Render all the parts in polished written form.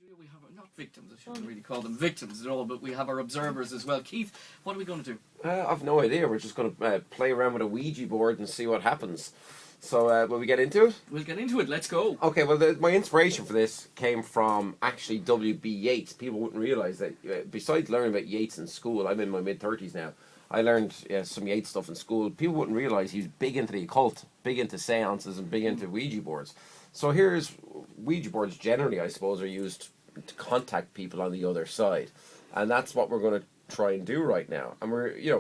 studio we have, not victims, I shouldn't really call them victims at all, but we have our observers as well. Keith, what are we going to do? I've no idea. We're just going to play around with a Ouija board and see what happens. So, will we get into it? We'll get into it, let's go. Okay, well, my inspiration for this came from actually W.B. Yeats. People wouldn't realise that, besides learning about Yeats in school, I'm in my mid-30s now, I learned some Yeats stuff in school. People wouldn't realise he was big into the occult, big into seances, and big into Ouija boards. So here's Ouija boards generally, I suppose, are used to contact people on the other side. And that's what we're going to try and do right now. And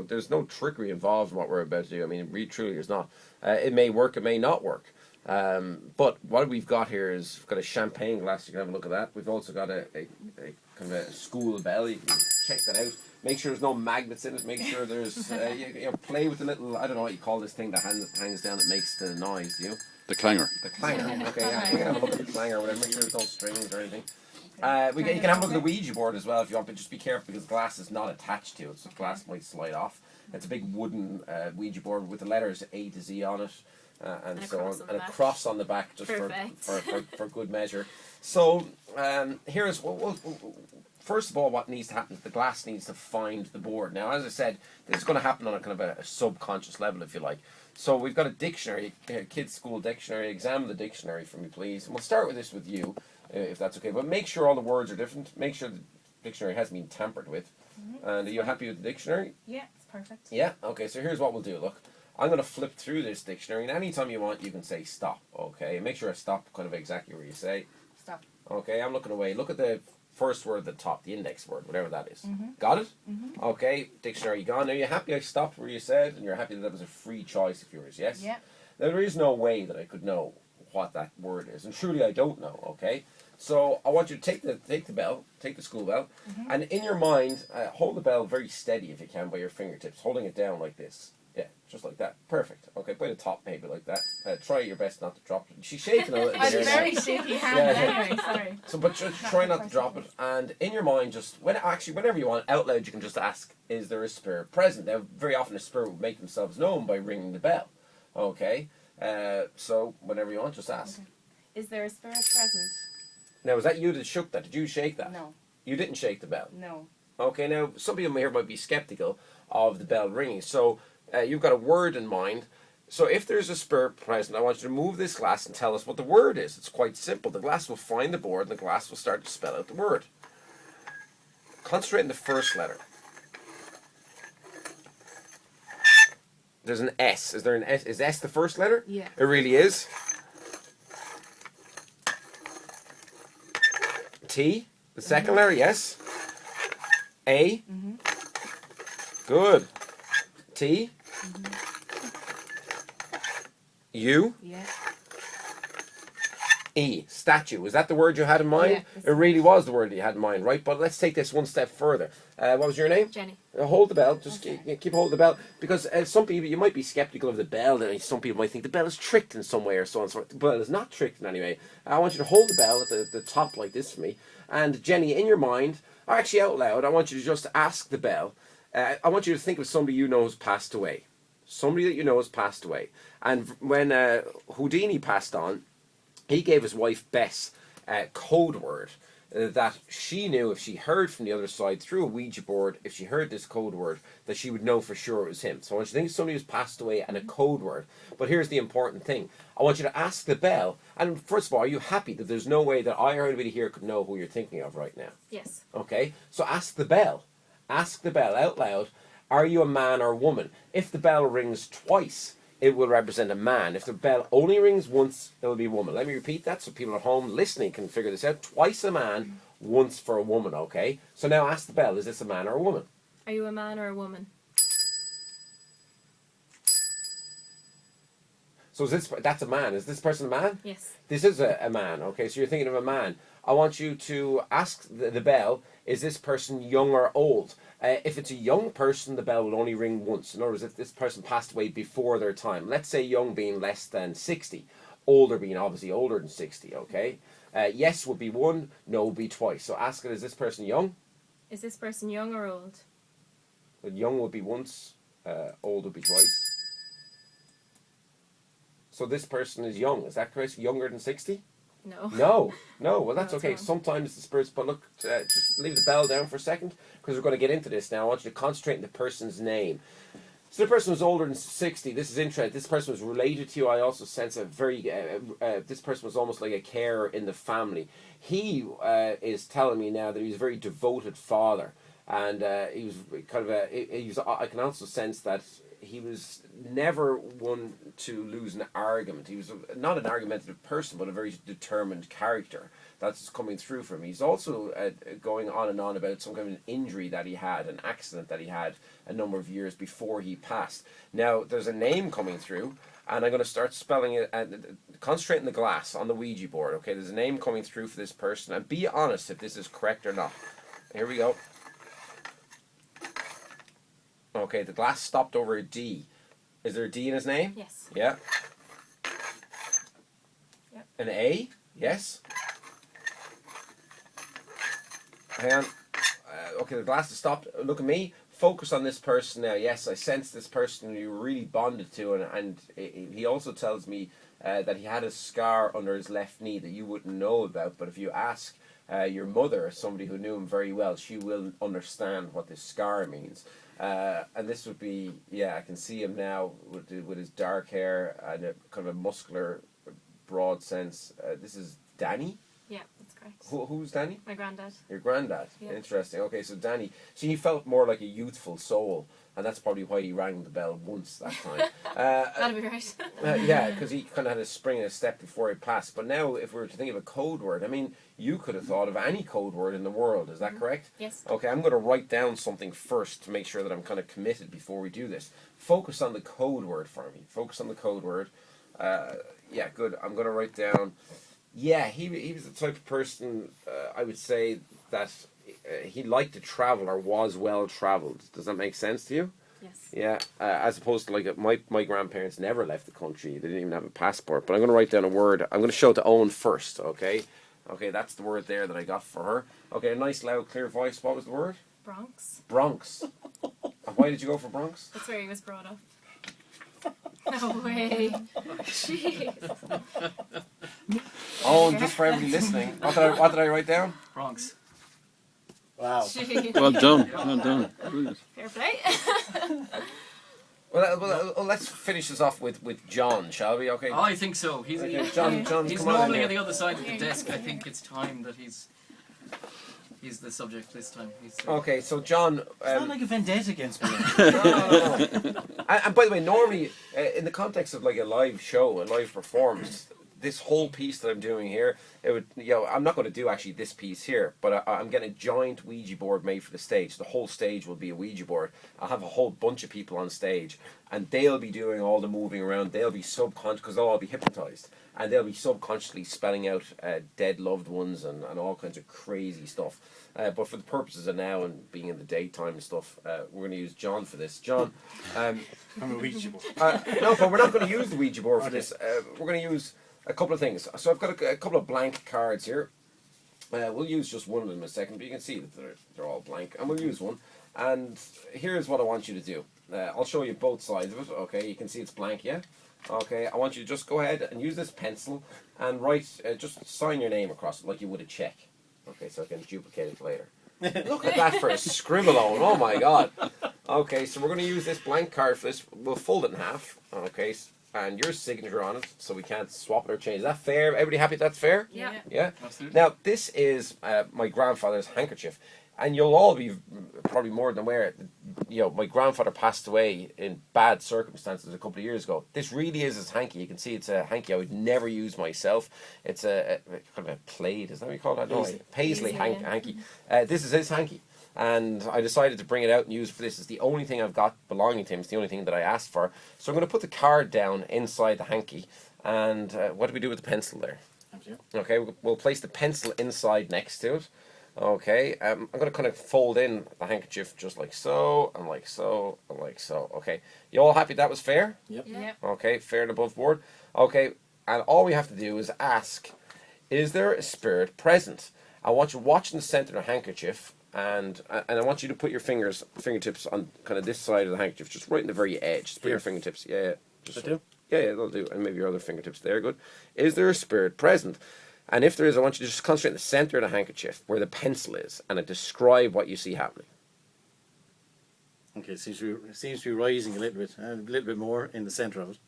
there's no trickery involved in what we're about to do. I mean, really, truly, there's not. It may work, it may not work. But what we've got here is, we've got a champagne glass. You can have a look at that. We've also got a kind of a school bell. You can check that out. Make sure there's no magnets in it. Make sure there's, play with the little, I don't know what you call this thing that hangs down that makes the noise, do you? The clanger. The clanger. Okay, yeah. You can have a look at the clanger or whatever. Make sure there's no strings or anything. You can have a look at the Ouija board as well if you want, but just be careful because the glass is not attached to it, so the glass might slide off. It's a big wooden Ouija board with the letters A to Z on it, and so on, and a cross on the back just for good measure. So here's first of all, what needs to happen is the glass needs to find the board. Now, as I said, this is going to happen on a kind of a subconscious level, if you like. So we've got a dictionary, a kids' school dictionary. Examine the dictionary for me, please. And we'll start with this with you, if that's okay. But make sure all the words are different. Make sure the dictionary hasn't been tampered with. Mm-hmm. And are you happy with the dictionary? Yeah, it's perfect. Yeah? Okay, so here's what we'll do. Look, I'm going to flip through this dictionary, and anytime you want, you can say stop, okay? And make sure I stop kind of exactly where you say. Stop. Okay, I'm looking away. Look at the first word at the top, the index word, whatever that is. Mm-hmm. Got it? Mm-hmm. Okay, dictionary gone. Are you happy I stopped where you said, and you're happy that was a free choice of yours, yes? Yeah. Now, there is no way that I could know what that word is, and truly I don't know, okay? So I want you to take the bell, take the school bell, mm-hmm. and in your mind, hold the bell very steady if you can by your fingertips, holding it down like this. Yeah, just like that. Perfect. Okay, by the top maybe like that. Try your best not to drop it. She's shaking a little bit. I have a very shaky hand anyway, sorry. So, but just try not to drop it. And in your mind, whenever you want, out loud, you can just ask, is there a spirit present? Now, very often a spirit will make themselves known by ringing the bell. Okay? So, whenever you want, just ask. Okay. Is there a spirit present? Now, was that you that shook that? Did you shake that? No. You didn't shake the bell? No. Okay, now, some people here might be skeptical of the bell ringing. So, you've got a word in mind. So if there's a spirit present, I want you to move this glass and tell us what the word is. It's quite simple. The glass will find the board and the glass will start to spell out the word. Concentrate on the first letter. There's an S. Is there an S? Is S the first letter? Yeah. It really is. T, the second letter, yes. A. Mm-hmm. Good. T. Mm-hmm. U. Yeah. E. Statue. Was that the word you had in mind? Yeah, it really was the word you had in mind, right? But let's take this one step further. What was your name? Jenny. Hold the bell. Just keep holding the bell. Because some people, you might be skeptical of the bell. And some people might think the bell is tricked in some way or so on. So the bell is not tricked in any way. I want you to hold the bell at the top like this for me. And Jenny, in your mind, or actually out loud, I want you to just ask the bell. I want you to think of somebody you know has passed away. Somebody that you know has passed away. And when Houdini passed on, he gave his wife Bess a code word that she knew if she heard from the other side through a Ouija board, if she heard this code word, that she would know for sure it was him. So I want you to think of somebody who's passed away and a code word. But here's the important thing. I want you to ask the bell. And first of all, are you happy that there's no way that I or anybody here could know who you're thinking of right now? Yes. Okay? So ask the bell. Ask the bell out loud. Are you a man or a woman? If the bell rings twice, it will represent a man. If the bell only rings once, it will be a woman. Let me repeat that so people at home listening can figure this out. Twice a man, once for a woman, okay? So now ask the bell, is this a man or a woman? Are you a man or a woman? So that's a man. Is this person a man? Yes. This is a man, okay? So you're thinking of a man. I want you to ask the bell, is this person young or old? If it's a young person, the bell will only ring once. In other words, if this person passed away before their time, let's say young being less than 60, older being obviously older than 60, okay? Yes would be one, no would be twice. So ask it, is this person young? Is this person young or old? Well, young would be once, old would be twice. So this person is young, is that correct? Younger than 60? No. No. Well, that's No, it's okay. wrong. Sometimes the spirits. But look, just leave the bell down for a second because we're going to get into this now. I want you to concentrate on the person's name. So the person was older than 60. This is interesting. This person was related to you. I also sense a very. This person was almost like a carer in the family. He is telling me now that he was a very devoted father, and he was kind of I can also sense that he was never one to lose an argument. He was not an argumentative person, but a very determined character. That's coming through from him. He's also going on and on about some kind of an injury that he had, an accident that he had a number of years before he passed. Now, there's a name coming through, and I'm going to start spelling it, concentrate on the glass on the Ouija board, okay? There's a name coming through for this person, and be honest if this is correct or not. Here we go. Okay, the glass stopped over a D. Is there a D in his name? Yes. Yeah. Yep. An A? Yes. Hang on. Okay, the glass has stopped. Look at me. Focus on this person now. Yes, I sense this person you were really bonded to, and he also tells me that he had a scar under his left knee that you wouldn't know about. But if you ask your mother, somebody who knew him very well, she will understand what this scar means. And this would be, I can see him now with his dark hair and a kind of a muscular, broad sense. This is Danny? Yeah, that's correct. Who's Danny? My granddad. Your granddad. Yeah. Interesting. Okay, so Danny. So he felt more like a youthful soul, and that's probably why he rang the bell once that time. That'd be right. Yeah, because he kind of had a spring and a step before he passed. But now, if we were to think of a code word, I mean, you could have thought of any code word in the world. Is that correct? Yes. Okay, I'm going to write down something first to make sure that I'm kind of committed before we do this. Focus on the code word for me. Focus on the code word. Yeah, good. I'm going to write down... Yeah, he was the type of person, I would say, that he liked to travel or was well travelled. Does that make sense to you? Yes. Yeah, as opposed to like my grandparents never left the country. They didn't even have a passport. But I'm going to write down a word. I'm going to show it to Eoin first, okay? Okay, that's the word there that I got for her. Okay, a nice, loud, clear voice. What was the word? Bronx. Bronx. And why did you go for Bronx? That's where he was brought up. No way. Jeez. Oh, and just for everybody listening, what did I write down? Bronx. Wow. Jeez. Well done. Well done. Brilliant. Fair play. Well, let's finish this off with John, shall we? Okay. Oh, I think so. He's John, he's come on in normally here. on the other side of the desk. I think it's time that he's the subject this time. Okay, so John. It's not like a vendetta against me. No. And by the way, normally in the context of like a live show, a live performance, this whole piece that I'm doing here, it would, I'm not going to do actually this piece here, but I'm getting a giant Ouija board made for the stage. The whole stage will be a Ouija board. I'll have a whole bunch of people on stage, and they'll be doing all the moving around. They'll be subconscious, because they'll all be hypnotized, and they'll be subconsciously spelling out dead loved ones and all kinds of crazy stuff. But for the purposes of now and being in the daytime and stuff, we're going to use John for this. John, I'm a Ouija board. no, but we're not going to use the Ouija board for this. We're going to use a couple of things. So I've got a couple of blank cards here. We'll use just one of them in a second, but you can see that they're all blank, and we'll use one. And here's what I want you to do. I'll show you both sides of it. Okay, you can see it's blank, yeah? Okay, I want you to just go ahead and use this pencil and write, just sign your name across it like you would a check. Okay, so I can duplicate it later. Look at that for a scribble on. Oh my god. Okay, so we're going to use this blank card for this. We'll fold it in half. Okay, and your signature on it, so we can't swap it or change. Is that fair? Everybody happy that's fair? Yeah. Yeah? Absolutely. Now, this is my grandfather's handkerchief. And you'll all be probably more than aware, my grandfather passed away in bad circumstances a couple of years ago. This really is his hanky. You can see it's a hanky I would never use myself. It's a kind of a plaid, is that what you call it? No, Paisley hanky. This is his hanky. And I decided to bring it out and use it for this. It's the only thing I've got belonging to him. It's the only thing that I asked for. So I'm going to put the card down inside the hanky. And what do we do with the pencil there? Okay, we'll place the pencil inside next to it. Okay, I'm going to kind of fold in the handkerchief just like so, and like so, and like so. Okay, you all happy that was fair? Yep. Yeah. Okay, fair and above board. Okay, and all we have to do is ask, is there a spirit present? I want you watching the center of the handkerchief, and I want you to put your fingertips on kind of this side of the handkerchief, just right in the very edge. Just put your fingertips, yeah. Just, That do? Yeah, that'll do. And maybe your other fingertips there, good. Is there a spirit present? And if there is, I want you to just concentrate in the centre of the handkerchief where the pencil is, and describe what you see happening. Okay, it seems to be rising a little bit more in the centre of it.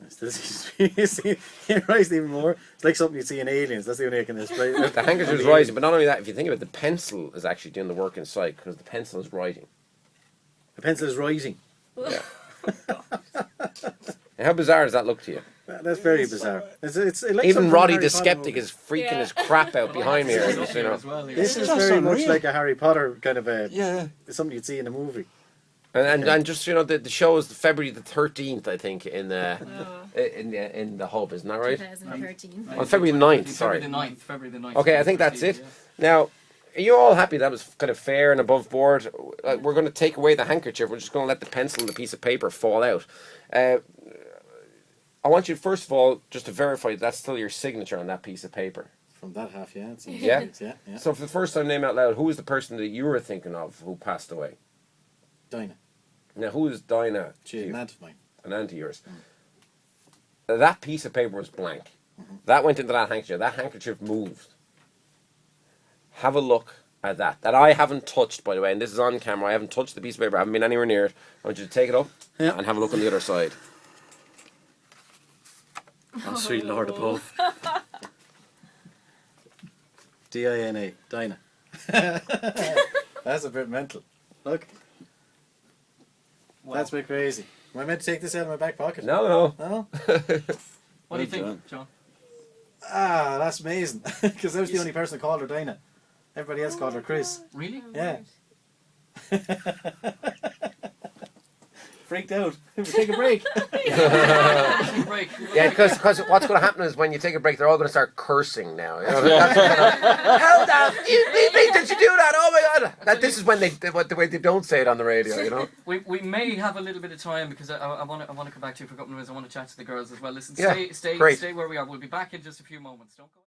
It still seems to be rising even more. It's like something you see in Aliens. That's the only way I can describe it. The handkerchief is rising, but not only that, if you think of it, the pencil is actually doing the work inside because the pencil is writing. The pencil is rising. Yeah. And how bizarre does that look to you? That's very bizarre. It's like Even something Roddie Harry the Potter skeptic movie. is freaking his crap out behind me. Here, you know. As well, yeah. This is That's very much unreal. like a Harry Potter kind of a Yeah. something you'd see in a movie. And just the show is February the 13th, I think, in the Oh, in the hub, isn't that right? 2013. On February the 9th, sorry. February the 9th. Okay, I think that's it. Now, are you all happy that was kind of fair and above board? Like, we're going to take away the handkerchief. We're just going to let the pencil and the piece of paper fall out. I want you, first of all, just to verify that's still your signature on that piece of paper. From that half, yeah. It seems Yeah? yeah. So for the first time, name out loud, who was the person that you were thinking of who passed away? Dinah. Now, who is Dinah? to She's you? an aunt of mine. An aunt of yours. That piece of paper was blank. That went into that handkerchief. That handkerchief moved. Have a look at that. That I haven't touched, by the way, and this is on camera. I haven't touched the piece of paper. I haven't been anywhere near it. I want you to take it up and have a look on the other side. Oh, sweet Lord above. Dina. Dinah. That's a bit mental. Look, Wow. that's a bit crazy. Am I meant to take this out of my back pocket? No. No? What do you Well think, done. John? Ah, that's amazing. Because I was the only person that called her Dinah. Everybody else called her Chris. Really? Yeah. Freaked out. Take a break. Break. Yeah, because what's going to happen is when you take a break, they're all going to start cursing now. You know, that's how that you think that you do that? Oh my God! This is when the way they don't say it on the radio. You know. We may have a little bit of time because I want to come back to you for a couple of minutes. I want to chat to the girls as well. Listen, Yeah, stay great. where we are. We'll be back in just a few moments. Don't go.